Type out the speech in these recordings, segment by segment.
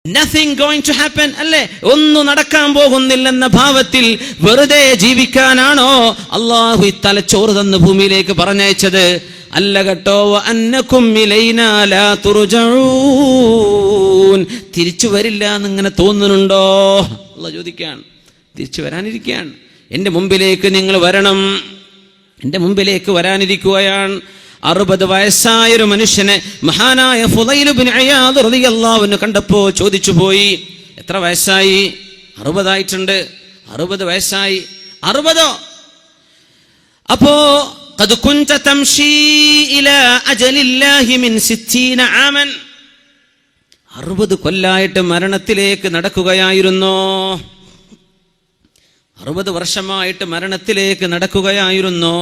Nothing going to happen അല്ലേ, ഒന്നും നടക്കാൻ പോകുന്നില്ലെന്ന ഭാവത്തിൽ വെറുതെ ജീവിക്കാനാണോ അള്ളാഹു ഈ തലച്ചോറ് തന്ന് ഭൂമിയിലേക്ക് പറഞ്ഞയച്ചത്? അല്ല കേട്ടോ. അന്നകും ഇലൈനാ ലാ തുർജഊൻ, തിരിച്ചു വരില്ല എന്നിങ്ങനെ തോന്നുന്നുണ്ടോ? അള്ളാഹു ചോദിക്കാൻ, തിരിച്ചു വരാനിരിക്കുകയാണ്. എൻ്റെ മുമ്പിലേക്ക് നിങ്ങൾ വരണം, എൻ്റെ മുമ്പിലേക്ക് വരാനിരിക്കുകയാണ്. 60 വയസ്സായൊരു മനുഷ്യനെ മഹാനായ ഫുളൈൽ ഇബ്നു ഇയാദ് റളിയല്ലാഹു അൻഹു കണ്ടപ്പോ ചോദിച്ചു പോയി, എത്ര വയസ്സായി? 60 ആയിട്ടുണ്ട്. 60 വയസ്സായി. 60 അപ്പോ ഖദ് കുൻത തംശി ഇലാ അജലില്ലാഹി മിൻ 60 ആമൻ, 60 കൊല്ലായിട്ട് മരണത്തിലേക്ക് നടക്കുകയായിരുന്നോ? 60 വർഷമായിട്ട് മരണത്തിലേക്ക് നടക്കുകയായിരുന്നോ?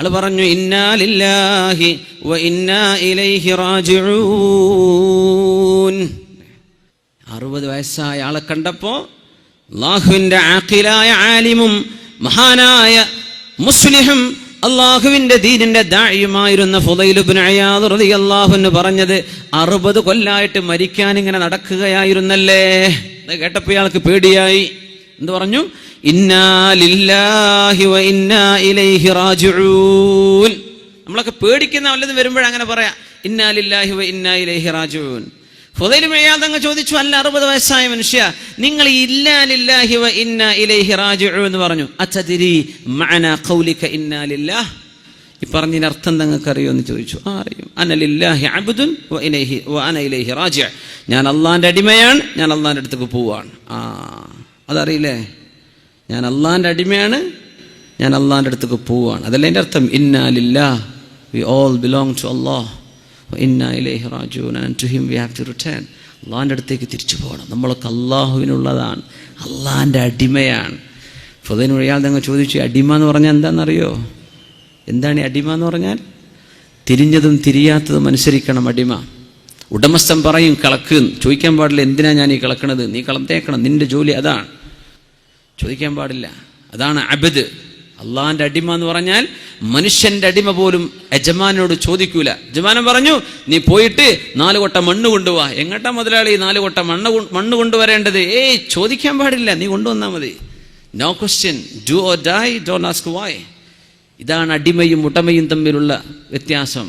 ആള് പറഞ്ഞു, ഇന്നാ ലില്ലാഹി വ ഇന്നാ ഇലൈഹി റാജിഊൻ. 60 വയസ്സായ ആളെ കണ്ടപ്പോ അല്ലാഹുവിന്റെ ആഖിലായ ആലിമും മഹാനായ മുസ്ലിഹും അല്ലാഹുവിന്റെ ദീനിന്റെ ദാഇയുമായിരുന്ന ഫുളൈൽ ഇബ്നു ഇയാദ് റളിയല്ലാഹു അൻഹു പറഞ്ഞത്, 60 കൊല്ലായിട്ട് മരിക്കാൻ ഇങ്ങനെ നടക്കുകയായിരുന്നല്ലേ. അത് കേട്ടപ്പോൾ ഇയാൾക്ക് പേടിയായി. എന്ത് പറഞ്ഞു? ഇന്നാ ലില്ലാഹി വ ഇന്നാ ഇലൈഹി റാജിഊൻ. നമ്മളൊക്കെ പേടിക്കുന്ന വല്ലതും വരുമ്പോഴേ അങ്ങനെ പറയാം, ഇന്നാ ലില്ലാഹി വ ഇന്നാ ഇലൈഹി റാജിഊൻ. ഫുളൈൽ ഇബ്നു ഇയാദ് അങ്ങ് ചോദിച്ചു, അല്ല 60 വയസ്സായ മനുഷ്യ, നിങ്ങൾ ഇന്നാ ലില്ലാഹി വ ഇന്നാ ഇലൈഹി റാജിഊൻ എന്ന് പറഞ്ഞു. അതദ്രി മഅനാ ഖൗലിക ഇന്നാ ലില്ലാഹ്, ഈ പറഞ്ഞതിന്റെ അർത്ഥം നിങ്ങൾക്ക് അറിയോ എന്ന് ചോദിച്ചു. അറിയും. അന ലില്ലാഹി അബ്ദുൻ വ അന ഇലൈഹി റാജിഉ, ഞാൻ അള്ളാന്റെ അടിമയാണ്, ഞാൻ അള്ളാന്റെ അടുത്തേക്ക് പോവാണ്. അതറിയില്ലേ? ഞാൻ അള്ളാന്റെ അടിമയാണ്, ഞാൻ അള്ളാന്റെ അടുത്തേക്ക് പോവാണ്. അതല്ല എൻ്റെ അർത്ഥം. ഇന്നാ ലില്ലാഹ്, വി ഓൾ ബിലോങ് ടു അല്ലാഹ്, വ ഇന്നാ ഇലൈഹി റാജിഊൻ, and to him we have to return. അള്ളാന്റെ അടുത്തേക്ക് തിരിച്ചു പോകണം. നമ്മളൊക്കെ അള്ളാഹുവിനുള്ളതാണ്, അള്ളാന്റെ അടിമയാണ്. ഫുളൈൽ ഇയാൾ ചോദിച്ചു, അടിമ എന്ന് പറഞ്ഞാൽ എന്താണെന്നറിയോ? എന്താണ് ഈ അടിമ എന്ന് പറഞ്ഞാൽ? തിരിഞ്ഞതും തിരിയാത്തതും അനുസരിക്കണം അടിമ. ഉടമസ്ഥൻ പറയും കളക്ക്, ചോദിക്കാൻ പാടില്ല, എന്തിനാ ഞാൻ ഈ കളക്കണത്, നീ കളം തേക്കണം, നിന്റെ ജോലി അതാണ്, ചോദിക്കാൻ പാടില്ല. അതാണ് അബ്ദ്. അള്ളാന്റെ അടിമ എന്ന് പറഞ്ഞാൽ മനുഷ്യന്റെ അടിമ പോലും യജമാനോട് ചോദിക്കൂല. യജമാനൻ പറഞ്ഞു, നീ പോയിട്ട് 4 കൊട്ട മണ്ണ് കൊണ്ടുപോവാ. എങ്ങട്ടാ മുതലാളി 4 കൊട്ട മണ്ണ് കൊണ്ടുവരേണ്ടത്? ചോദിക്കാൻ പാടില്ല, നീ കൊണ്ടുവന്നാൽ മതി. No question, do or die, don't ask why. ഇതാണ് അടിമയും ഉടമയും തമ്മിലുള്ള വ്യത്യാസം.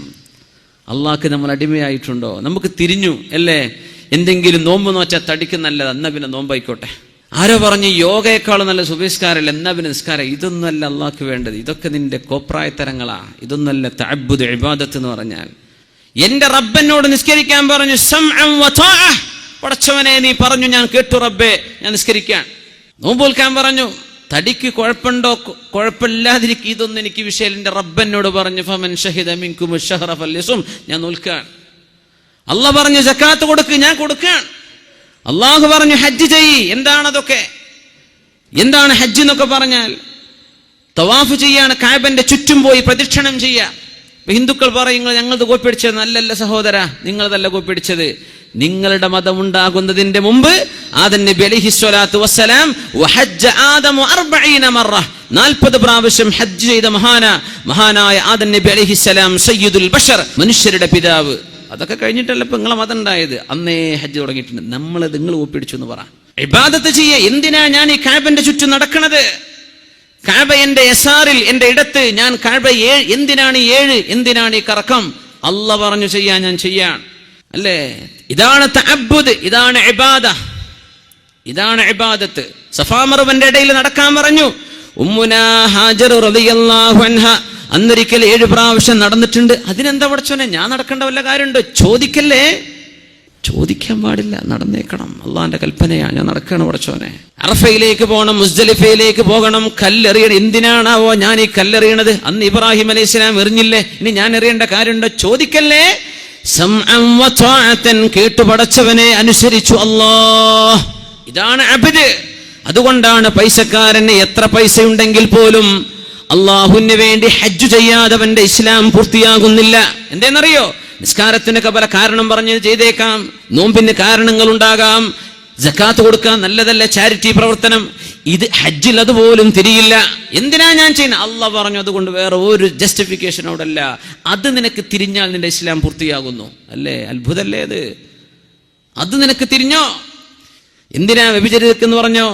അള്ളാഹ്ക്ക് നമ്മൾ അടിമയായിട്ടുണ്ടോ? നമുക്ക് തിരിഞ്ഞു അല്ലേ? എന്തെങ്കിലും നോമ്പ് നോച്ചാൽ തടിക്ക് നല്ലത്, എന്നാ പിന്നെ നോമ്പായിക്കോട്ടെ. ആരോ പറഞ്ഞു യോഗയെക്കാളും നല്ല സുബഹിസ്കാരല്ല, എന്നാ പിന്നെ നിസ്കാരം. ഇതൊന്നുമല്ല അള്ളാഹ്ക്ക് വേണ്ടത്. ഇതൊക്കെ നിന്റെ കോപ്രായത്തരങ്ങളാ. ഇതൊന്നല്ല തഅബ്ബുദ് ഇബാദത്ത് എന്ന് പറഞ്ഞാൽ. എന്റെ റബ്ബനോട് നിസ്കരിക്കാൻ പറഞ്ഞു, സമഅൻ വ ത്വാഅ, പടച്ചവനെ നീ പറഞ്ഞു, ഞാൻ കേട്ടു റബ്ബേ, ഞാൻ നിസ്കരിക്കാൻ. നോമ്പ് നോൽക്കാൻ പറഞ്ഞു, തടിക്ക് കുഴപ്പമുണ്ടോ കുഴപ്പമില്ലാതിരിക്കും, ഇതൊന്നും എനിക്ക് വിഷയം. എന്റെ റബ്ബനോട് പറഞ്ഞു, ഫമൻ ഷഹിദ മിൻകും അശ്ശഹറ ഫല്യസും, ഞാൻ നോൽക്കാൻ. അള്ളാഹ് പറഞ്ഞു സക്കാത്ത് കൊടുക്ക്, ഞാൻ കൊടുക്കാൻ. അള്ളാഹു പറഞ്ഞു ഹജ്ജ് ചെയ്യ്. എന്താണതൊക്കെ? എന്താണ് ഹജ്ജ് എന്നൊക്കെ പറഞ്ഞാൽ? തവാഫ് ചെയ്യാണ്, കഅബന്റെ ചുറ്റും പോയി പ്രദക്ഷിണം ചെയ്യാം. ഹിന്ദുക്കൾ പറയും, ഞങ്ങളത് കോപ്പിടിച്ചത്. നല്ലല്ല സഹോദര, നിങ്ങളതല്ല കോപ്പിടിച്ചത്. നിങ്ങളുടെ മതം ഉണ്ടാകുന്നതിന്റെ മുമ്പ് ആദം നബി അലൈഹി സ്വലാത്തു വസ്സലാം വഹജ്ജ ആദമു 40 മറ, 40 പ്രാവശ്യം ഹജ്ജ് ചെയ്ത മഹാനായ ആദം നബി അലൈഹിസ്സലാം, സയ്യിദുൽ ബഷർ, മനുഷ്യരുടെ പിതാവ്. അതൊക്കെ കഴിഞ്ഞിട്ടല്ല ഇപ്പൊ നിങ്ങളെ മതം ഉണ്ടായത്. അന്നേ ഹജ്ജ് തുടങ്ങിയിട്ടുണ്ട്. നിങ്ങൾ ഒപ്പിടിച്ചു എന്ന് പറ. ഇബാദത്ത് ചെയ്യ. എന്തിനാ ഞാൻ ഈ കഅബന്റെ ചുറ്റും നടക്കണത്? കഅബ എന്റെ യസാറിൽ, എന്റെ ഇടത്ത്. ഞാൻ കഅബ എന്തിനാണ് 7? എന്തിനാണ് ഈ കറക്കം? അല്ലാഹ് പറഞ്ഞു ചെയ്യാൻ, ഞാൻ ചെയ്യാൻ അല്ലേ? ഇതാണ് തഅബ്ബുദ്, ഇതാണ് ഇബാദ, ഇതാണ് ഇബാദത്ത്. സഫാ മർവന്റെ ഇടയിൽ നടക്കാൻ പറഞ്ഞു. ഉമ്മുനാ ഹാജർ റളിയല്ലാഹു അൻഹ അന്നൊരിക്കൽ 7 പ്രാവശ്യം നടന്നിട്ടുണ്ട്. അതിനെന്താ പടച്ചോനെ, ഞാൻ നടക്കേണ്ട വല്ല കാര്യമുണ്ടോ? ചോദിക്കല്ലേ, ചോദിക്കാൻ പാടില്ല, നടന്നേക്കണം. അള്ളാന്റെ കൽപ്പനയാണ്, ഞാൻ നടക്കണം പടച്ചോനെ. അറഫയിലേക്ക് പോകണം, മുസ്ദലിഫയിലേക്ക് പോകണം, കല്ലെറിയണം. എന്തിനാണാവോ ഞാൻ ഈ കല്ലെറിയണത്? അന്ന് ഇബ്രാഹിം അലൈഹിസ്സലാം എറിഞ്ഞില്ലേ, ഇനി ഞാൻ എറിയേണ്ട കാര്യമുണ്ടോ? ചോദിക്കല്ലേ. സമഅൻ വ ത്വാഅതൻ, കേട്ടു പടച്ചവനെ അനുസരിച്ചു അല്ലാഹ്. ഇതാണ് അബ്ദ്. അതുകൊണ്ടാണ് പൈസക്കാരന് എത്ര പൈസയുണ്ടെങ്കിൽ പോലും അള്ളാഹുവിന് വേണ്ടി ഹജ്ജ് ചെയ്യാതവന്റെ ഇസ്ലാം പൂർത്തിയാകുന്നില്ല. എന്തേന്നറിയോ? നിസ്കാരത്തിനൊക്കെ പല കാരണം പറഞ്ഞ് ചെയ്തേക്കാം, നോമ്പിന് കാരണങ്ങൾ ഉണ്ടാകാം, സക്കാത്ത് കൊടുക്കാൻ നല്ലതല്ല, ചാരിറ്റി പ്രവർത്തനം. ഇത് ഹജ്ജിൽ അതുപോലും തിരിയില്ല. എന്തിനാ ഞാൻ ചെയ്യുന്നത്? അള്ളാഹ് പറഞ്ഞു, അതുകൊണ്ട് വേറെ ഒരു ജസ്റ്റിഫിക്കേഷൻ അവിടെ അല്ല. അത് നിനക്ക് തിരിഞ്ഞാൽ നിന്റെ ഇസ്ലാം പൂർത്തിയാകുന്നു. അല്ലേ? അത്ഭുതല്ലേ അത്? അത് നിനക്ക് തിരിഞ്ഞോ? എന്തിനാ വ്യഭിചരിക്കെന്ന് പറഞ്ഞോ?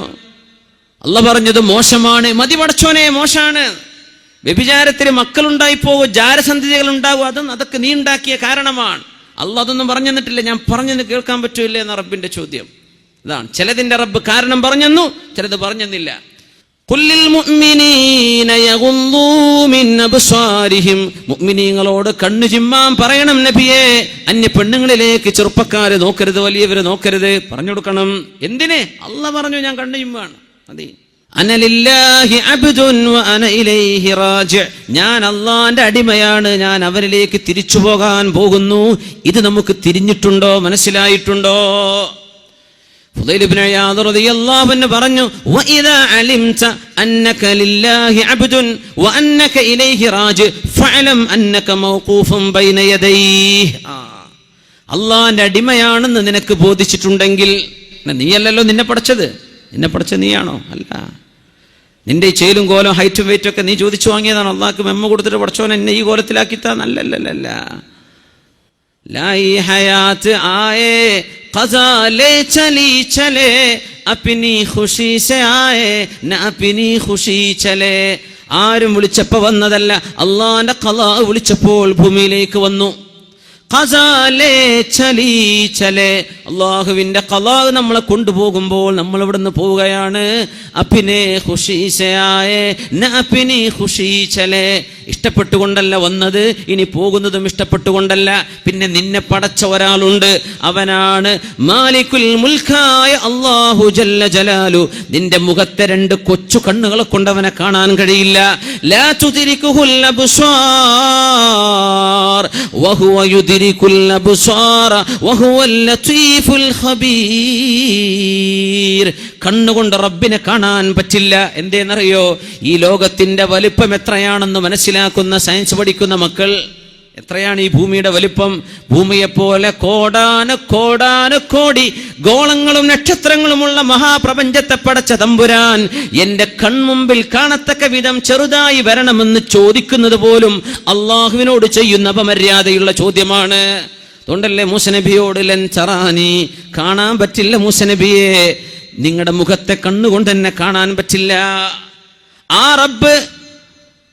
അള്ളാഹ് പറഞ്ഞത് മോശമാണ്. മതി പടച്ചോനെ, മോശമാണ്. വ്യഭിചാരത്തിന് മക്കളുണ്ടായിപ്പോവോ, ജാരസന്ധതികൾ ഉണ്ടാവോ, അതൊക്കെ നീ ഉണ്ടാക്കിയ കാരണമാണ്. അള്ളാഹ് അതൊന്നും പറഞ്ഞു തന്നിട്ടില്ല. ഞാൻ പറഞ്ഞെന്ന് കേൾക്കാൻ പറ്റൂല്ലേ എന്ന റബ്ബിന്റെ ചോദ്യം ഇതാണ്. ചിലതിന്റെ റബ്ബ് കാരണം പറഞ്ഞെന്നു, ചിലത് പറഞ്ഞെന്നില്ല. മുഅ്മിനീങ്ങളോട് കണ്ണു ചിമ്മാൻ പറയണം നബിയെ. അന്യ പെണ്ണുങ്ങളിലേക്ക് ചെറുപ്പക്കാരെ നോക്കരുത്, വലിയവരെ നോക്കരുത് പറഞ്ഞു കൊടുക്കണം. എന്തിനെ? അള്ളാഹ് പറഞ്ഞു ഞാൻ കണ്ണു ചിമ്മാണ്. മതി. അനലില്ലാഹി അബ്ദുൻ വ അന ഇലൈഹി റാജി'. ഞാൻ അള്ളാന്റെ അടിമയാണ്, ഞാൻ അവനിലേക്ക് തിരിച്ചു പോകാൻ പോകുന്നു. ഇത് നമുക്ക് തിരിഞ്ഞിട്ടുണ്ടോ, മനസ്സിലായിട്ടുണ്ടോ? ഫുദൈൽ ഇബ്നു ഇയാദ് റളിയല്ലാഹു അൻഹു പറഞ്ഞു, വഇദാ അലിംത അന്നക ലില്ലാഹി അബ്ദുൻ വ അന്നക ഇലൈഹി റാജി' ഫഅലം അന്നക മൗഖൂഫുൻ ബൈന യദൈഹി. അള്ളാന്റെ അടിമയാണെന്ന് നിനക്ക് ബോധിച്ചിട്ടുണ്ടെങ്കിൽ, നീയല്ലല്ലോ നിന്നെ പഠിച്ചത്, നിന്നെ പഠിച്ച നീയാണോ? അല്ല. നിന്റെ ഈ ചേലും കോലം ഹൈറ്റും വെയിറ്റും ഒക്കെ നീ ചോദിച്ചു വാങ്ങിയതാണ്. അള്ളാഹ്ക്ക് മെമ്മ കൊടുത്തിട്ട് പഠിച്ചോൻ എന്നെ ഈ കോലത്തിലാക്കിത്താ? നല്ലല്ല. ലായി ഹയാത്ത് ആയേ ഖസാ ലേ ചലി ചലേ അപ്നി ഖുശി സേ ആയേ ന അപ്നി ഖുശി ചലേ. ആരും വിളിച്ചപ്പോ വന്നതല്ല, അള്ളാന്റെ ഖളാ വിളിച്ചപ്പോൾ ഭൂമിയിലേക്ക് വന്നു. അള്ളാഹുവിന്റെ ഖളാ നമ്മളെ കൊണ്ടുപോകുമ്പോൾ നമ്മൾ ഇവിടുന്ന് പോവുകയാണ്. അപ്പിനെ ഖുശീസയായേ ന അപ്പിനി ഖുശീചലേ. ഇഷ്ടപ്പെട്ടുകൊണ്ടല്ല വന്നത്, ഇനി പോകുന്നതും ഇഷ്ടപ്പെട്ടുകൊണ്ടല്ല. പിന്നെ നിന്നെ പടച്ച ഒരാളുണ്ട്, അവനാണ് മാലിക്കുൽ മുൽക്കായ അല്ലാഹു ജല്ല ജലാലു. നിന്റെ മുഖത്തെ രണ്ട് കൊച്ചു കണ്ണുകളെ കൊണ്ട് അവനെ കാണാൻ കഴിയില്ല. ലാ തുദ്രികുൽ അബ്സാർ വഹുവ യുദ്രികുൽ അബ്സാറ വഹുവൽ ലതീഫുൽ ഖബീർ. കണ്ണുകൊണ്ട് റബ്ബിനെ കാണാൻ പറ്റില്ല. എന്തേന്നറിയോ? ഈ ലോകത്തിന്റെ വലിപ്പം എത്രയാണെന്ന് മനസ്സിലാക്കുന്ന, സയൻസ് പഠിക്കുന്ന മക്കൾ, എത്രയാണ് ഈ ഭൂമിയുടെ വലിപ്പം? ഭൂമിയെപ്പോലെ കോടാനുകോടി ഗോളങ്ങളും നക്ഷത്രങ്ങളുമുള്ള മഹാപ്രപഞ്ചത്തെ പടച്ച തമ്പുരാൻ എന്റെ കൺമുമ്പിൽ കാണത്തക്ക വിധം ചെറുതായി വരണമെന്ന് ചോദിക്കുന്നത് പോലും അള്ളാഹുവിനോട് ചെയ്യുന്ന അപമര്യാദയുള്ള ചോദ്യമാണ്. അതുകൊണ്ടല്ലേ മൂസനബിയോട് ലൻ തറാനി, കാണാൻ പറ്റില്ല മൂസനബിയെ, നിങ്ങളുടെ മുഖത്തെ കണ്ണുകൊണ്ട് എന്നെ കാണാൻ പറ്റില്ല. ആ റബ്ബ്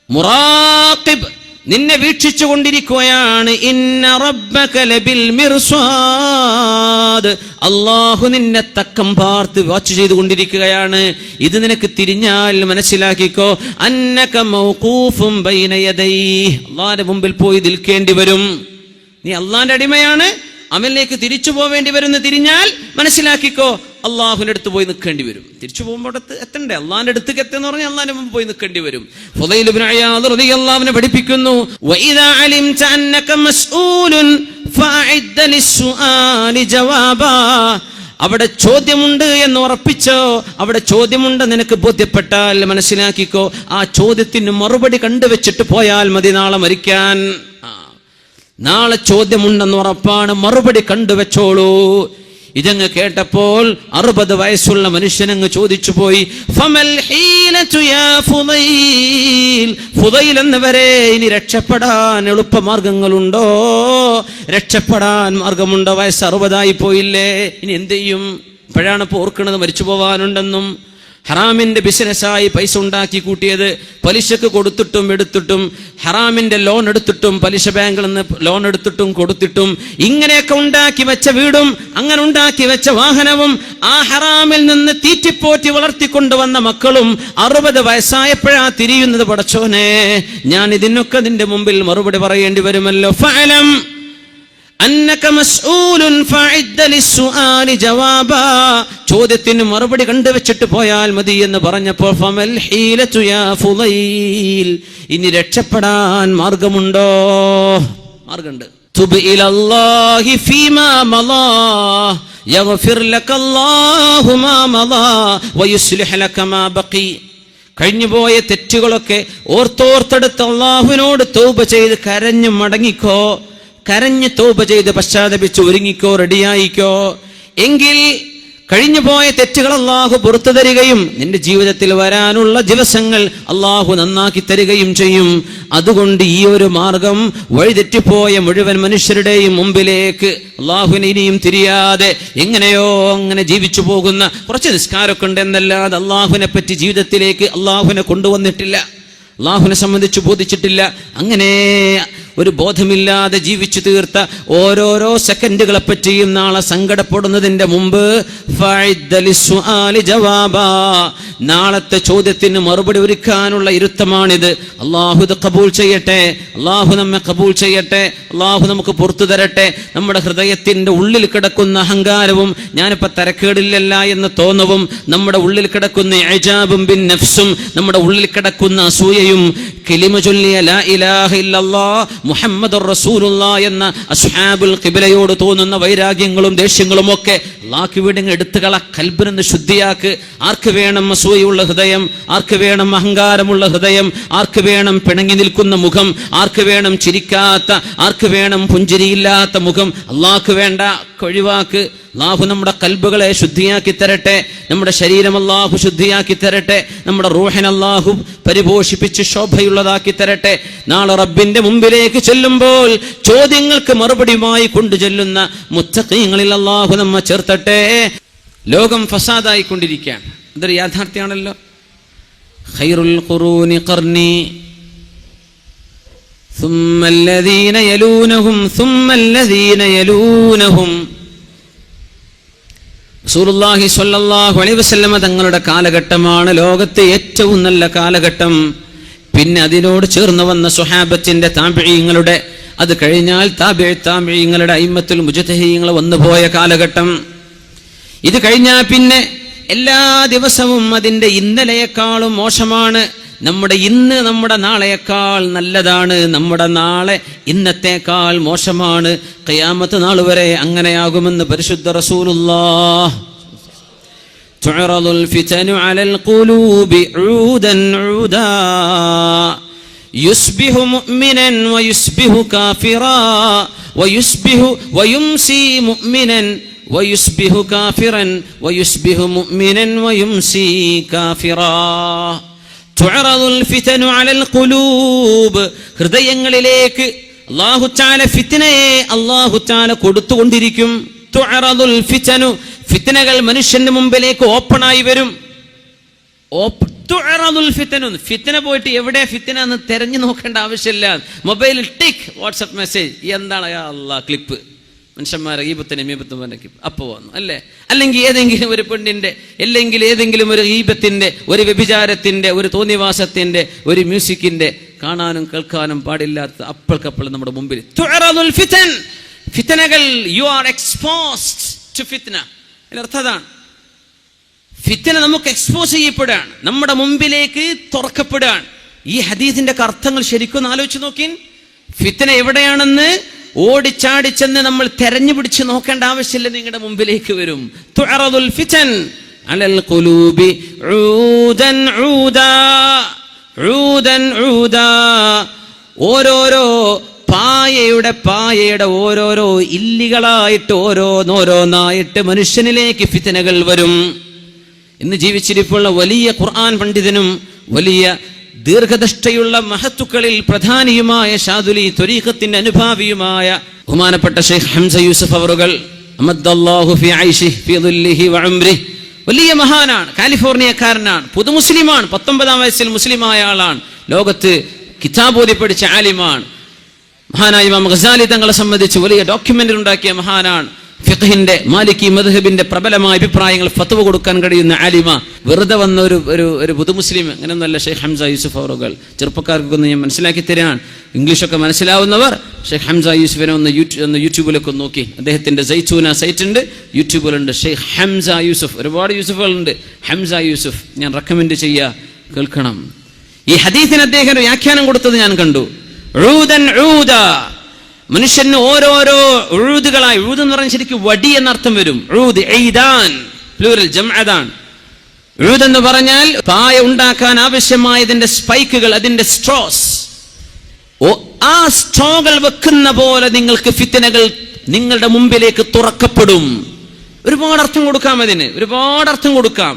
മുറാഖിബ്, നിന്നെ വീക്ഷിച്ചു കൊണ്ടിരിക്കുകയാണ്. ഇന്ന റബ്ബക ലബിൽ മിർസാദ്, അല്ലാഹു നിന്നെ തക്കം പാർത്ത് വാച്ച് ചെയ്തുകൊണ്ടിരിക്കുകയാണ്. ഇത് നിനക്ക് തിരിഞ്ഞാൽ മനസ്സിലാക്കിക്കോ, അന്നക മൗഖൂഫുൻ ബൈന യദൈഹി, അല്ലാഹുവിന്റെ മുമ്പിൽ പോയി നിൽക്കേണ്ടി വരും. നീ അള്ളാന്റെ അടിമയാണ്, അവനിലേക്ക് തിരിച്ചു പോവേണ്ടി വരുന്ന തിരിഞ്ഞാൽ മനസ്സിലാക്കിക്കോ, അള്ളാഹുവിന്റെ അടുത്ത് പോയി നിൽക്കേണ്ടി വരും. തിരിച്ചു പോകുമ്പോൾ എത്തണ്ടേ? അള്ളാഹിന്റെ അടുത്തേക്ക് എത്തുന്ന പറഞ്ഞാൽ അള്ളാഹിന്റെ മുമ്പ് പോയി നിൽക്കേണ്ടി വരും. ഫുദൈൽ ഇബ്നു ഇയാദ് റളിയല്ലാഹു അൻഹു പഠിപ്പിക്കുന്നു, വഇദാ അലിംത അന്നക മസ്ഊലുൻ ഫഅഇദ്ദ ലിസ്സുആലി ജവാബാ. അവിടെ ചോദ്യമുണ്ട് എന്ന് ഉറപ്പിച്ചോ, അവിടെ ചോദ്യമുണ്ട് നിനക്ക് ബോധ്യപ്പെട്ടാൽ മനസ്സിലാക്കിക്കോ, ആ ചോദ്യത്തിന് മറുപടി കണ്ടുവെച്ചിട്ട് പോയാൽ മതി നാളെ മരിക്കാൻ. നാളെ ചോദ്യമുണ്ടെന്ന് ഉറപ്പാണ്, മറുപടി കണ്ടുവെച്ചോളൂ. ഇതങ്ങ് കേട്ടപ്പോൾ 60 വയസ്സുള്ള മനുഷ്യനങ്ങ് ചോദിച്ചു പോയി, ഫമൽ ഹീലതു യാ ഫുദൈൽ, ഫുദൈൽ എന്നവരെ ഇനി രക്ഷപ്പെടാൻ എളുപ്പമാർഗങ്ങളുണ്ടോ? രക്ഷപ്പെടാൻ മാർഗമുണ്ടോ? വയസ്സ് 60 പോയില്ലേ, ഇനി എന്ത് ചെയ്യും? ഇപ്പോഴാണ് ഇപ്പോൾ ഓർക്കുന്നത് മരിച്ചു പോവാനുണ്ടെന്നും. ഹറാമിന്റെ ബിസിനസ്സായി പൈസ ഉണ്ടാക്കി കൂട്ടിയത്, പലിശക്ക് കൊടുത്തിട്ടും എടുത്തിട്ടും, ഹറാമിന്റെ ലോൺ എടുത്തിട്ടും, പലിശ ബാങ്കിൽ നിന്ന് ലോൺ എടുത്തിട്ടും കൊടുത്തിട്ടും, ഇങ്ങനെയൊക്കെ ഉണ്ടാക്കി വെച്ച വീടും അങ്ങനെ ഉണ്ടാക്കി വെച്ച വാഹനവും, ആ ഹറാമിൽ നിന്ന് തീറ്റിപ്പോറ്റി വളർത്തിക്കൊണ്ടുവന്ന മക്കളും 60 വയസ്സായപ്പോഴാ തിരിയുന്നത്. പടച്ചോനെ, ഞാൻ ഇതിനൊക്കെ നിന്റെ മുമ്പിൽ മറുപടി പറയേണ്ടി വരുമല്ലോ. ഫഅലം അന്നക മസ്ഊലുൻ ഫഅഇദ്ദ ലിസ്സുആലി ജവാബാ, ചോദ്യത്തിന് മറുപടി കണ്ടുവെച്ചിട്ട് പോയാൽ മതി എന്ന് പറഞ്ഞപ്പോൾ ഫമൽ ഹീലതു യാ ഫുദൈൽ, ഇനി രക്ഷപ്പെടാൻ മാർഗമുണ്ടോ? മാർഗമുണ്ട്. തുബ് ഇലല്ലാഹി ഫീമാ മളാ യഗ്ഫിർ ലകല്ലാഹു മാ മളാ വയുസ്ലിഹ് ലക മാ ബഖി. കഴിഞ്ഞുപോയ തെറ്റുകളൊക്കെ ഓർത്തെടുത്ത് അല്ലാഹുവിനോട് തൗബ ചെയ്ത് കരഞ്ഞു മടങ്ങിക്കോ, കരഞ്ഞ് തൗബ ചെയ്ത് പശ്ചാത്തപിച്ച് ഒരുങ്ങിക്കോ, റെഡിയായിക്കോ. എങ്കിൽ കഴിഞ്ഞുപോയ തെറ്റുകൾ അള്ളാഹു പുറത്തു തരികയും നിന്റെ ജീവിതത്തിൽ വരാനുള്ള ദിവസങ്ങൾ അള്ളാഹു നന്നാക്കി തരികയും ചെയ്യും. അതുകൊണ്ട് ഈ ഒരു മാർഗം വഴിതെറ്റിപ്പോയ മുഴുവൻ മനുഷ്യരുടെയും മുമ്പിലേക്ക് അള്ളാഹുവിനെ ഇനിയും തിരിയാതെ എങ്ങനെയോ അങ്ങനെ ജീവിച്ചു പോകുന്ന കുറച്ച് നിസ്കാരമൊക്കെ ഉണ്ട് എന്നല്ലാതെ അള്ളാഹുവിനെ പറ്റി ജീവിതത്തിലേക്ക് അള്ളാഹുവിനെ കൊണ്ടുവന്നിട്ടില്ല, അള്ളാഹുവിനെ സംബന്ധിച്ച് ബോധിച്ചിട്ടില്ല. അങ്ങനെ ഒരു ബോധമില്ലാതെ ജീവിച്ചു തീർത്ത ഓരോരോ സെക്കൻഡുകളെ പറ്റിയും നാളെ സങ്കടപ്പെടുന്നതിന്റെ മുമ്പ് നാളത്തെ ചോദ്യത്തിന് മറുപടി ഒരുക്കാനുള്ള ഇരുത്തമാണിത്. അള്ളാഹു ഇത് കബൂൽ ചെയ്യട്ടെ, അള്ളാഹു നമ്മെ കബൂൽ ചെയ്യട്ടെ, അള്ളാഹു നമുക്ക് പുറത്തു തരട്ടെ. നമ്മുടെ ഹൃദയത്തിന്റെ ഉള്ളിൽ കിടക്കുന്ന അഹങ്കാരവും ഞാനിപ്പോ തരക്കേടില്ലല്ല എന്ന് തോന്നവും, നമ്മുടെ ഉള്ളിൽ കിടക്കുന്ന ഇജാബും ബിൻ നഫ്സും, നമ്മുടെ ഉള്ളിൽ കിടക്കുന്ന അസൂയയും, കലിമ ചൊല്ലിയ ലാ ഇലാഹ ഇല്ലല്ലാഹ് മുഹമ്മദുർ റസൂലുള്ളാഹ് എന്ന അസ്ഹാബുൽ ഖിബ്ലയോട് തോന്നുന്ന വൈരാഗ്യങ്ങളും ദേഷ്യങ്ങളും ഒക്കെ അല്ലാഹു വീടിന് എടുത്തുകള, കൽബിനെ ശുദ്ധിയാക്ക്. ആർക്ക് വേണം അസൂയുള്ള ഹൃദയം? ആർക്ക് വേണം അഹങ്കാരമുള്ള ഹൃദയം? ആർക്ക് വേണം പിണങ്ങി നിൽക്കുന്ന മുഖം? ആർക്ക് വേണം ചിരിക്കാത്ത, ആർക്ക് വേണം പുഞ്ചിരിയില്ലാത്ത മുഖം? അല്ലാഹു വേണ്ട, ഒഴിവാക്ക്. അല്ലാഹു നമ്മുടെ കൽബുകളെ ശുദ്ധിയാക്കി തരട്ടെ, നമ്മുടെ ശരീരം അല്ലാഹു ശുദ്ധിയാക്കി തരട്ടെ, നമ്മുടെ റൂഹിനെ അല്ലാഹു പരിപോഷിപ്പിച്ച് ശോഭയുള്ളതാക്കി തരട്ടെ. നാളെ റബ്ബിന്റെ മുമ്പിലേക്ക് ചെല്ലുമ്പോൾ ചോദ്യങ്ങൾക്ക് മറുപടിയുമായി കൊണ്ടു ചെല്ലുന്ന മുത്തഖീങ്ങളിൽ അല്ലാഹു നമ്മെ ചേർത്തട്ടെ. ലോകം ഫസാദായിക്കൊണ്ടിരിക്കുകയാണ്, അതൊരു യാഥാർത്ഥ്യമാണല്ലോ. ഖൈറുൽ ഖുറൂനി ഖർനി ثم الذين يلونهم ثم الذين يلونهم. റസൂലുള്ളാഹി സ്വല്ലല്ലാഹു അലൈഹി വസല്ലമ തങ്ങളുടെ കാലഘട്ടമാണ് ലോകത്തെ ഏറ്റവും നല്ല കാലഘട്ടം. പിന്നെ അതിനോട് ചേർന്ന് വന്ന സ്വഹാബത്തിന്റെ താബിഈങ്ങളുടെ, അത് കഴിഞ്ഞാൽ താബിഈങ്ങളുടെ അയിമ്മത്തുൽ മുജ്തഹിദീങ്ങൾ വന്നുപോയ കാലഘട്ടം. ഇത് കഴിഞ്ഞാൽ പിന്നെ എല്ലാ ദിവസവും അതിന്റെ ഇന്നലെയേക്കാളും മോശമാണ്. നമ്മുടെ ഇന്ന് നമ്മുടെ നാളെയേക്കാൾ നല്ലതാണ്, നമ്മുടെ നാളെ ഇന്നത്തേക്കാൾ മോശമാണ്. ഖിയാമത്ത് നാൾ വരെ അങ്ങനെയാകുമെന്ന് പരിശുദ്ധ റസൂലുള്ളാഹ്. തുഅറദുൽ ഫിതനു അലൽ ഖുലൂബി ഊദൻ ഊദാ യുസ്ബിഹു മുഅ്മിനൻ വയുസ്ബിഹു കാഫിറാ വയുസ്ബിഹു വയുംസി മുഅ്മിനൻ വയുസ്ബിഹു കാഫിറൻ വയുസ്ബിഹു മുഅ്മിനൻ വയുംസി കാഫിറാ. ഹൃദയങ്ങളിലേക്ക് അല്ലാഹു തആല ഫിത്നയെ അല്ലാഹു തആല കൊടുത്തുകൊണ്ടിരിക്കും. ഫിത്നകൾ മനുഷ്യന്റെ മുമ്പിലേക്ക് ഓപ്പണായി വരും. ഫിത്ന പോയിട്ട് എവിടെ ഫിത്ന എന്ന് തെരഞ്ഞു നോക്കേണ്ട ആവശ്യമില്ല. മൊബൈലിൽ ടിക് വാട്സ്ആപ്പ് മെസ്സേജ്, എന്താണ് അല്ലാഹ് ക്ലിപ്പ്, മനുഷ്യന്മാരെ ഈബത്തിനെ മീബത്തും അപ്പൊ വന്നു അല്ലേ? അല്ലെങ്കിൽ ഏതെങ്കിലും ഒരു പെണ്ണിന്റെ, അല്ലെങ്കിൽ ഏതെങ്കിലും ഒരു ഈബത്തിന്റെ, ഒരു വ്യഭിചാരത്തിന്റെ, ഒരു തോന്നിവാസത്തിന്റെ, ഒരു മ്യൂസിക്കിന്റെ, കാണാനും കേൾക്കാനും പാടില്ലാത്ത അപ്പോൾക്കപ്പോൾ നമ്മുടെ മുമ്പിൽ ഫിത്നകൾ. യു ആർ എക്സ്പോസ്ഡ് ടു ഫിത്ന. അർത്ഥതാണ് ഫിത്ന നമുക്ക് എക്സ്പോസ് ചെയ്യപ്പെടുകയാണ്, നമ്മുടെ മുമ്പിലേക്ക് തുറക്കപ്പെടുകയാണ്. ഈ ഹദീസിന്റെ അർത്ഥങ്ങൾ ശരിക്കും ആലോചിച്ച് നോക്കി. ഫിത്ന എവിടെയാണെന്ന് ഓടിച്ചാടിച്ചെന്ന് നമ്മൾ തെരഞ്ഞു പിടിച്ച് നോക്കേണ്ട ആവശ്യമില്ല, നിങ്ങളുടെ മുമ്പിലേക്ക് വരും. തുഅറദുൽ ഫിതൻ അലൽ ഖുലൂബി ഊദൻ ഊദാ ഊദൻ ഊദാ. ഓരോരോ പായയുടെ ഓരോരോ ഇല്ലികളായിട്ട് ഓരോന്നോരോന്നായിട്ട് മനുഷ്യനിലേക്ക് ഫിത്നകൾ വരും. ഇന്ന് ജീവിച്ചിരിപ്പുള്ള വലിയ ഖുർആൻ പണ്ഡിതനും വലിയ ദീർഘദൃഷ്ടിയുള്ള മഹത്തുക്കളിൽ പ്രധാനിയുമായ ഷാദുലി ത്വരീഖത്തിന്റെ അനുഭാവിയുമായ ബഹുമാനപ്പെട്ട ഷെയ്ഖ് ഹംസ യൂസഫ് അവറുകൾ അമദ്ദല്ലാഹു ഫി ഐശിഹി ഫി ദുല്ലിഹി വ ഉംരിഹി, വലിയ മഹാനാണ്, കാലിഫോർണിയക്കാരനാണ്, പുതുമുസ്ലിമാണ്, 19-ാം വയസ്സിൽ മുസ്ലിമായ ആളാണ്, ലോകത്ത് കിതാബോധി പഠിച്ച ആലിമാണ്. മഹാനായ ഇമാം ഗസാലി തങ്ങളെ സംബന്ധിച്ച് വലിയ ഡോക്യുമെന്ററി ഉണ്ടാക്കിയ മഹാനാണ്. ഫിഖ്ഹിന്റെ മാലിക്കി മദ്ഹബിന്റെ പ്രബലമായ അഭിപ്രായങ്ങൾ ഫത്വ കൊടുക്കാൻ കഴിയുന്ന ആലിമ. വെറുതെ വന്ന ഒരു പുതുമുസ്ലിം അങ്ങനെയൊന്നുമല്ല ഷെയ്ഖ് ഹംസ യൂസഫ് അവറുകൾ. ചെറുപ്പക്കാർക്കൊന്ന് ഞാൻ മനസ്സിലാക്കി തരാൻ, ഇംഗ്ലീഷൊക്കെ മനസ്സിലാവുന്നവർ ഷെയ്ഖ് ഹംസ യൂസഫിനെ ഒന്ന് യൂട്യൂബിലൊക്കെ നോക്കി. അദ്ദേഹത്തിന്റെ സൈറ്റൂന സൈറ്റ് ഉണ്ട്, യൂട്യൂബിലുണ്ട്. ഷെയ്ഖ് ഹംസ യൂസഫ്, ഒരുപാട് യൂസഫുകളുണ്ട്. ഹംസ യൂസഫ് ഞാൻ റെക്കമെൻഡ് ചെയ്യുക, കേൾക്കണം. ഈ ഹദീസിന് അദ്ദേഹം ഒരു വ്യാഖ്യാനം കൊടുത്തത് ഞാൻ കണ്ടു. ഊദൻ ഊദ, മനുഷ്യന് ഓരോരോ ഉഴുതുകളായി. ഉഴുത് എന്ന് പറഞ്ഞാൽ ശരിക്കും വടി എന്നർത്ഥം വരും. ഉഴുത് ഈദാൻ പ്ലൂറൽ ജംഅദാൻ. ഉഴുത് എന്ന് പറഞ്ഞാൽ പായ ഉണ്ടാക്കാൻ ആവശ്യമായതിന്റെ സ്പൈക്കുകൾ, അതിന്റെ സ്ട്രോസ്. ആ സ്ട്രോകൾ വെക്കുന്ന പോലെ നിങ്ങൾക്ക് ഫിത്നകൾ നിങ്ങളുടെ മുമ്പിലേക്ക് തുറക്കപ്പെടും. ഒരുപാട് അർത്ഥം കൊടുക്കാം, അതിന് ഒരുപാട് അർത്ഥം കൊടുക്കാം.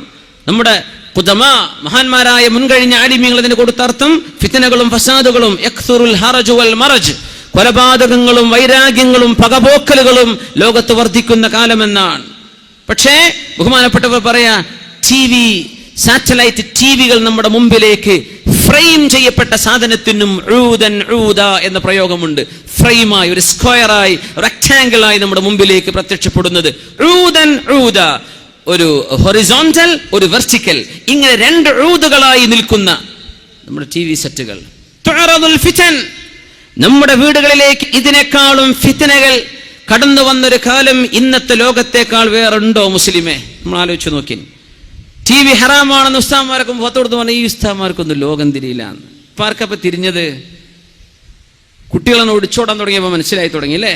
നമ്മുടെ ഖുദമാ മഹാന്മാരായ മുൻകഴിഞ്ഞ ആലിമീങ്ങൾ അതിന് കൊടുത്ത അർത്ഥം ഫിത്നകളും ഫസാദുകളും യക്സുറുൽ ഹറജ് വൽ മറജ്, കൊലപാതകങ്ങളും വൈരാഗ്യങ്ങളും പകപോക്കലുകളും ലോകത്ത് വർദ്ധിക്കുന്ന കാലമെന്നാണ്. പക്ഷേ ബഹുമാനപ്പെട്ടവർ പറയാ, TV, സാറ്റലൈറ്റ് TVകൾ നമ്മുടെ മുമ്പിലേക്ക് ഫ്രെയിം ചെയ്യപ്പെട്ട സാധനത്തിനും ഊദൻ ഊദ എന്ന പ്രയോഗമുണ്ട്. ഫ്രെയിമായി, ഒരു സ്ക്വയറായി, റെക്ടാംഗിളായി നമ്മുടെ മുമ്പിലേക്ക് പ്രത്യക്ഷപ്പെടുന്നത്. ഊദൻ ഊദ, ഒരു ഹൊറിസോണ്ടൽ, ഒരു വെർട്ടിക്കൽ, ഇങ്ങനെ രണ്ട് ഊദുകളായി നിൽക്കുന്ന നമ്മുടെ TV സെറ്റുകൾ. തുഅറദുൽ ഫിതൻ, നമ്മുടെ വീടുകളിലേക്ക് ഇതിനേക്കാളും ഫിത്നകൾ കടന്നു വന്നൊരു കാലം ഇന്നത്തെ ലോകത്തേക്കാൾ വേറുണ്ടോ മുസ്ലിമേ? നമ്മൾ ആലോചിച്ച് നോക്കി. TV ഹറാമാണെന്ന് ഉസ്താദ്മാർക്കും പുറത്തോടുത്ത് പറഞ്ഞ ഈ ഉസ്താദ്മാർക്കൊന്നും ലോകം തിരിയില്ലാന്ന്. ഇപ്പം ആർക്കപ്പം തിരിഞ്ഞത്? കുട്ടികളൊന്ന് ഒടിച്ചോടാൻ തുടങ്ങിയപ്പോൾ മനസ്സിലായി തുടങ്ങി അല്ലേ?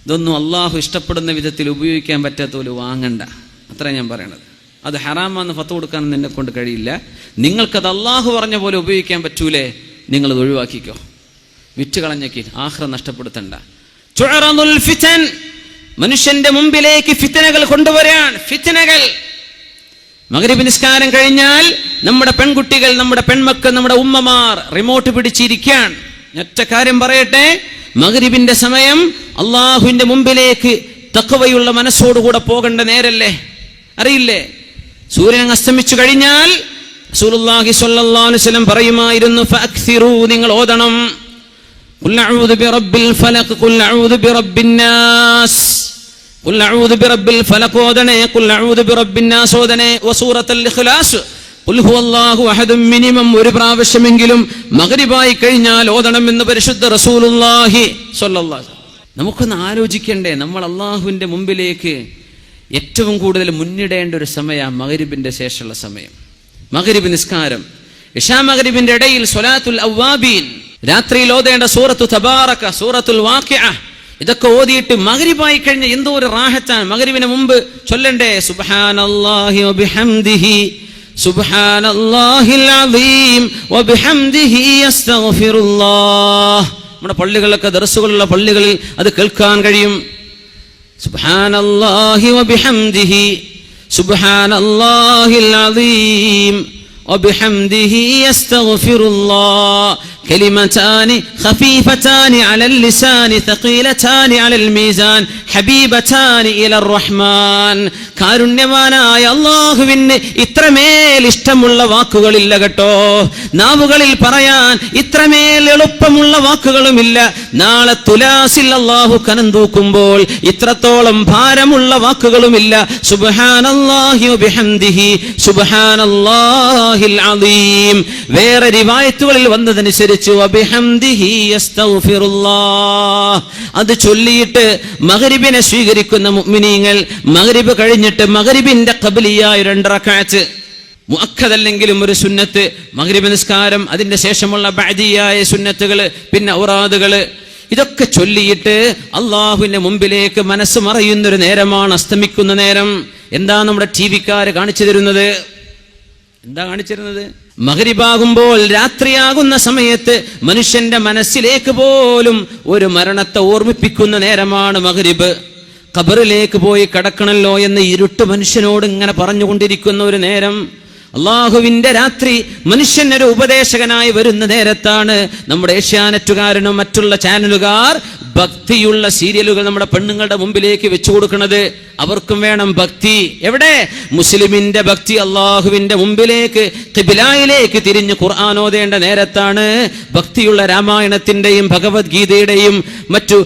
ഇതൊന്നും അള്ളാഹു ഇഷ്ടപ്പെടുന്ന വിധത്തിൽ ഉപയോഗിക്കാൻ പറ്റാത്ത പോലെ വാങ്ങണ്ട, അത്ര ഞാൻ പറയണത്. അത് ഹറാമാന്ന് ഫത്ത് കൊടുക്കാനൊന്നും എന്നെ കൊണ്ട് കഴിയില്ല. നിങ്ങൾക്കത് അള്ളാഹു പറഞ്ഞ പോലെ ഉപയോഗിക്കാൻ പറ്റൂലേ, നിങ്ങളത് ഒഴിവാക്കിക്കോ, വിറ്റ് കളഞ്ഞേക്ക്, ആഖിറ നഷ്ടപ്പെടുത്തണ്ട. തുഅറദുൽ ഫിതൻ, മനുഷ്യന്റെ മുമ്പിലേക്ക് ഫിത്നകൾ കൊണ്ടുവരാൻ. ഫിത്നകൾ. മഗ്രിബ് നിസ്കാരം കഴിഞ്ഞാൽ നമ്മുടെ പെൺകുട്ടികൾ, നമ്മുടെ പെൺമക്കൾ, നമ്മുടെ ഉമ്മമാർ റിമോട്ട് പിടിച്ചിരിക്കാൻ. ഒറ്റ കാര്യം പറയട്ടെ, മഗ്രിബിന്റെ സമയം അള്ളാഹുവിന്റെ മുമ്പിലേക്ക് തഖ്വയുള്ള മനസ്സോടുകൂടെ പോകേണ്ട നേരല്ലേ? അറിയില്ലേ? സൂര്യൻ അസ്തമിച്ചു കഴിഞ്ഞാൽ റസൂലുള്ളാഹി സ്വല്ലല്ലാഹു അലൈഹി വസല്ലം പറയുമായിരുന്നു, ഫഅക്സിറൂ, നിങ്ങൾ ഓതണം, ഖുൽ അഊദു ബിറബ്ബിൽ ഫലഖ്, ഖുൽ അഊദു ബിറബ്ബിൻ നാസ്, ഖുൽ അഊദു ബിറബ്ബിൽ ഫലഖ് ഓതണേ, ഖുൽ അഊദു ബിറബ്ബിൻ നാസ് ഓതണേ, വസൂറത്തുൽ ഇഖ്ലാസ്, ഖുൽ ഹുവല്ലാഹു അഹദ് മിനിമം ഒരു പ്രാവശ്യമെങ്കിലും മഗ്രിബായി കഴിഞ്ഞാൽ ഓതണമെന്ന് പരിശുദ്ധ റസൂലുള്ളാഹി സ്വല്ലല്ലാഹു അലൈഹി വസല്ലം. നമുക്കൊന്ന് ആലോചിക്കണ്ടേ, നമ്മൾ അള്ളാഹുവിന്റെ മുമ്പിലേക്ക് ഏറ്റവും കൂടുതൽ മുന്നിടേണ്ട ഒരു സമയം മഗ്രിബിന്റെ ശേഷമുള്ള സമയം. മഗ്രിബ് നിസ്കാരം, ഇശാ മഗ്രിബിന്റെ ഇടയിൽ സ്വലാത്തുൽ അവ്വാബീൻ, രാത്രിയിൽ ഓതേണ്ട സൂറത്തു തബാറക, സൂറത്തുൽ വാഖിഅ, ഇതൊക്കെ ഓതിയിട്ട് മഗ്രിബായി കഴിഞ്ഞ എന്തോ ഒരു റാഹത്താണ്. മഗ്രിബിന് മുമ്പ് ചൊല്ലണ്ടേ സുബ്ഹാനല്ലാഹി വബിഹംദിഹി, സുബ്ഹാനല്ലാഹിൽ അസീം വബിഹംദിഹി അസ്തഗ്ഫിറുല്ലാഹ്. നമ്മുടെ പള്ളികളിലൊക്കെ ദർസുകളുള്ള പള്ളികളിൽ അത് കേൾക്കാൻ കഴിയും. സുബ്ഹാനല്ലാഹി വബിഹംദിഹി, സുബ്ഹാനല്ലാഹിൽ അസീം വബിഹംദിഹി അസ്തഗ്ഫിറുല്ലാഹ്. كلمتان خفيفتان على اللسان ثقيلتان على الميزان حبيبتان إلى الرحمن. കാരുണ്യവാനായ അല്ലാഹുവിന് ഇത്രമേൽ ഇഷ്ടമുള്ള വാക്കുകളില്ല കേട്ടോ. നാവുകളിൽ പറയാൻ ഇത്രമേൽ എളുപ്പമുള്ള വാക്കുകളുമില്ല. നാളെ തുലാസിൽ അല്ലാഹു കനം തൂക്കുമ്പോൾ ഇത്രത്തോളം ഭാരമുള്ള വാക്കുകളുമില്ല. സുബ്ഹാനല്ലാഹി വബിഹംദിഹി സുബ്ഹാനല്ലാഹിൽ അസീം. വേറെ റിവായത്തുകളിൽ വന്നതനുസരിച്ച് വബിഹംദിഹി അസ്തഗ്ഫിറുല്ലാഹ്. അത് ചൊല്ലിയിട്ട് മഗ്രിബിനെ സ്വീകരിക്കുന്ന മുഅ്മിനീങ്ങൾ മഗ്രിബ് കഴിഞ്ഞിട്ട് മഗ്രിബിന്റെ ഖബ്ലിയായ 2 റക്അത്ത്, മുഅക്കദല്ലെങ്കിലും ഒരു സുന്നത്ത്, മഗ്രിബ് നിസ്കാരം, അതിന്റെ ശേഷമുള്ള ബഅദിയായ സുന്നത്തുകൾ, പിന്നെ ഔറാദുകൾ, ഇതൊക്കെ ചൊല്ലിയിട്ട് അള്ളാഹുവിന്റെ മുമ്പിലേക്ക് മനസ്സ് മറയുന്നൊരു നേരമാണ് അസ്തമിക്കുന്ന നേരം. എന്താ നമ്മുടെ ടിവിക്കാര് കാണിച്ചു തരുന്നത്? എന്താ കാണിച്ചിരുന്നത്? മഗ്രിബാകുമ്പോൾ, രാത്രിയാകുന്ന സമയത്ത് മനുഷ്യന്റെ മനസ്സിലേക്ക് പോലും ഒരു മരണത്തെ ഓർമ്മിപ്പിക്കുന്ന നേരമാണ് മഗ്രിബ്. ഖബറിലേക്ക് പോയി കടക്കണല്ലോ എന്ന് ഇരുട്ട് മനുഷ്യനോട് ഇങ്ങനെ പറഞ്ഞുകൊണ്ടിരിക്കുന്ന ഒരു നേരം. അള്ളാഹുവിന്റെ രാത്രി മനുഷ്യനൊരു ഉപദേശകനായി വരുന്ന നേരത്താണ് നമ്മുടെ ഏഷ്യാനെറ്റുകാരനും മറ്റുള്ള ചാനലുകാർ ഭക്തിയുള്ള സീരിയലുകൾ നമ്മുടെ പെണ്ണുങ്ങളുടെ മുമ്പിലേക്ക് വെച്ചു കൊടുക്കുന്നത്. അവർക്കും വേണം ഭക്തി. എവിടെ? മുസ്ലിമിന്റെ ഭക്തി അള്ളാഹുവിന്റെ മുമ്പിലേക്ക്, ഖിബ്ലയിലേക്ക് തിരിഞ്ഞ് ഖുർആൻ ഓതേണ്ട നേരത്താണ് ഭക്തിയുള്ള രാമായണത്തിന്റെയും ഭഗവത്ഗീതയുടെയും മറ്റു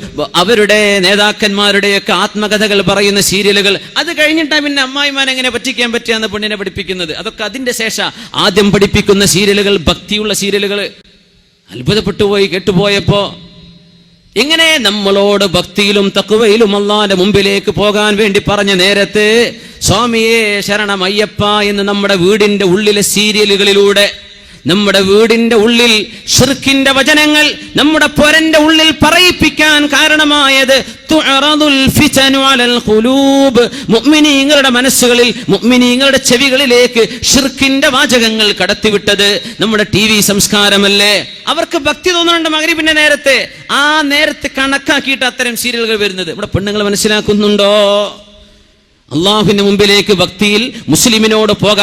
അവരുടെ നേതാക്കന്മാരുടെയൊക്കെ ആത്മകഥകൾ പറയുന്ന സീരിയലുകൾ. അത് കഴിഞ്ഞിട്ടാ പിന്നെ അമ്മായിമാൻ എങ്ങനെ പറ്റിക്കാൻ പറ്റിയാന്ന് പെണ്ണിനെ പഠിപ്പിക്കുന്നത്. അതൊക്കെ അതിന്റെ ശേഷം ആദ്യം പഠിപ്പിക്കുന്ന സീരിയലുകൾ ഭക്തിയുള്ള സീരിയലുകൾ. അത്ഭുതപ്പെട്ടു പോയി കേട്ടുപോയപ്പോ. ഇങ്ങനെ നമ്മളോട് ഭക്തിയിലും തഖ്വയിലും അല്ലാഹുവിന്റെ മുമ്പിലേക്ക് പോകാൻ വേണ്ടി പറഞ്ഞ നേരത്ത് സ്വാമിയേ ശരണമയ്യപ്പ എന്ന് നമ്മുടെ വീടിന്റെ ഉള്ളിലെ സീരിയലുകളിലൂടെ, നമ്മുടെ വീടിന്റെ ഉള്ളിൽ ശിർക്കിന്റെ വചനങ്ങൾ നമ്മുടെ പൊരന്റെ ഉള്ളിൽ പറയിപ്പിക്കാൻ കാരണമായത് തുഅറദുൽ ഫിതനു അലൽ ഖുലൂബ്. മുഅ്മിനീങ്ങളുടെ മനസ്സുകളിൽ, മുഅ്മിനീങ്ങളുടെ ചെവികളിലേക്ക് ശിർക്കിന്റെ വാചകങ്ങൾ കടത്തിവിട്ടത് നമ്മുടെ TV സംസ്കാരമല്ലേ? അവർക്ക് ഭക്തി തോന്നുന്നുണ്ട് മഗ്രിബിന്റെ നേരത്തെ. ആ നേരത്തെ കണക്കാക്കിയിട്ട് അത്തരം സീരിയലുകൾ വരുന്നത്. നമ്മുടെ പെണ്ണുങ്ങൾ മനസ്സിലാക്കുന്നുണ്ടോ? അള്ളാഹുവിന്റെ മുമ്പിലേക്ക് ഭക്തിയിൽ മുസ്ലിമിനോട് പോകാൻ